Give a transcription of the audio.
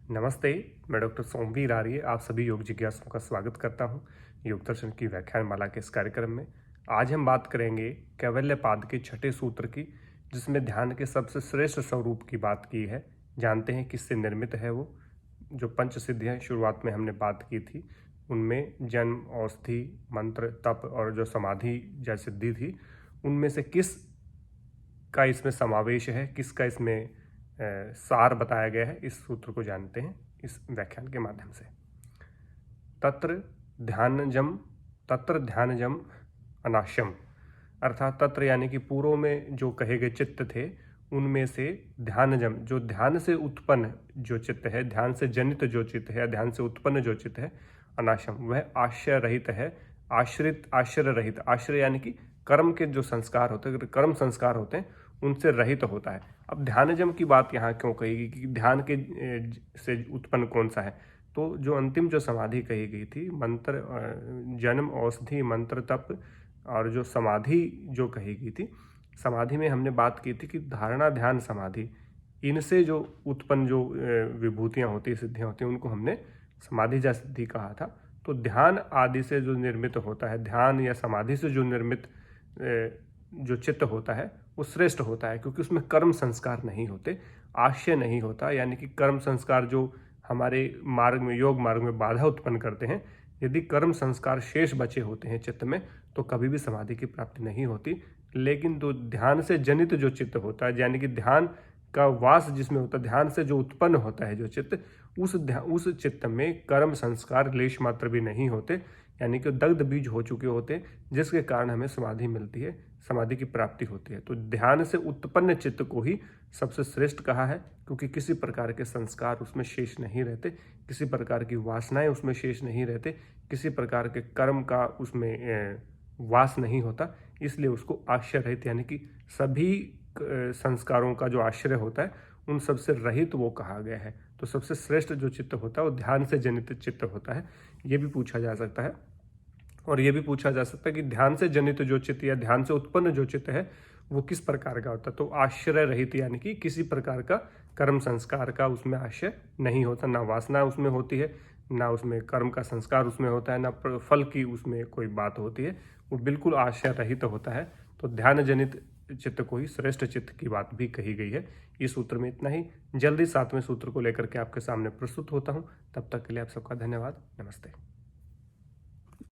नमस्ते। मैं डॉक्टर सोमवीर आर्य आप सभी योग जिज्ञासुओं का स्वागत करता हूं योग दर्शन की व्याख्यान माला के इस कार्यक्रम में। आज हम बात करेंगे कैवल्यपाद के छठे सूत्र की, जिसमें ध्यान के सबसे श्रेष्ठ स्वरूप की बात की है। जानते हैं किससे निर्मित है वो। जो पंच सिद्धियाँ शुरुआत में हमने बात की थी, उनमें जन्म, औषधि, मंत्र, तप और जो समाधि जैसी सिद्धि थी, उनमें से किस का इसमें समावेश है, किसका इसमें सार बताया गया है, इस सूत्र को जानते हैं इस व्याख्यान के माध्यम से। तत्र ध्यानजम अनाश्यम, अर्थात तत्र यानी कि पूर्व में जो कहे गए चित्त थे, उनमें से ध्यानजम, जो ध्यान से उत्पन्न जो चित्त है, ध्यान से जनित जो चित्त है या ध्यान से उत्पन्न जो चित्त है, अनाशम, वह आश्रय रहित है, आश्रय रहित। आश्रय यानी कि कर्म के जो संस्कार होते हैं, कर्म संस्कार होते हैं, उनसे रहित होता है। अब ध्यानजम की बात यहाँ क्यों कही कि ध्यान के से उत्पन्न कौन सा है, तो जो अंतिम जो समाधि कही गई थी, मंत्र, जन्म, औषधि, मंत्र, तप और जो समाधि जो कही गई थी, समाधि में हमने बात की थी कि धारणा, ध्यान, समाधि, इनसे जो उत्पन्न जो विभूतियाँ होती, सिद्धियाँ होती हैं, उनको हमने समाधि या सिद्धि कहा था। तो ध्यान आदि से जो निर्मित होता है, ध्यान या समाधि से जो निर्मित जो चित्त होता है, वो श्रेष्ठ होता है, क्योंकि उसमें कर्म संस्कार नहीं होते, आशय नहीं होता। यानी कि कर्म संस्कार जो हमारे मार्ग में, योग मार्ग में बाधा उत्पन्न करते हैं, यदि कर्म संस्कार शेष बचे होते हैं चित्त में, तो कभी भी समाधि की प्राप्ति नहीं होती। लेकिन जो ध्यान से जनित जो चित्त होता है, यानी कि ध्यान का वास जिसमें होता है, ध्यान से जो उत्पन्न होता है जो चित्त, उस चित्त में कर्म संस्कार लेश मात्र भी नहीं होते, यानी कि दग्ध बीज हो चुके होते हैं, जिसके कारण हमें समाधि मिलती है, समाधि की प्राप्ति होती है। तो ध्यान से उत्पन्न चित्त को ही सबसे श्रेष्ठ कहा है, क्योंकि किसी प्रकार के संस्कार उसमें शेष नहीं रहते, किसी प्रकार की वासनाएं उसमें शेष नहीं रहते, किसी प्रकार के कर्म का उसमें वास नहीं होता। इसलिए उसको आश्रय रहित, यानी कि सभी संस्कारों का जो आश्रय होता है, उन सबसे रहित वो कहा गया है। तो सबसे श्रेष्ठ जो चित्त होता है वो ध्यान से जनित चित्त होता है। ये भी पूछा जा सकता है, और ये भी पूछा जा सकता है कि ध्यान से जनित जो चित्त या ध्यान से उत्पन्न जो चित्त है, वो किस प्रकार का होता है। तो आश्रय रहित, यानी कि किसी प्रकार का कर्म संस्कार का उसमें आश्रय नहीं होता, ना वासना उसमें होती है, ना उसमें कर्म का संस्कार उसमें होता है, ना फल की उसमें कोई बात होती है, वो बिल्कुल आश्रय रहित होता है। तो ध्यान जनित चित्त को ही श्रेष्ठ चित्त की बात भी कही गई है। इस सूत्र में इतना ही। जल्दी 7वें सूत्र को लेकर के आपके सामने प्रस्तुत होता हूँ। तब तक के लिए आप सबका धन्यवाद। नमस्ते।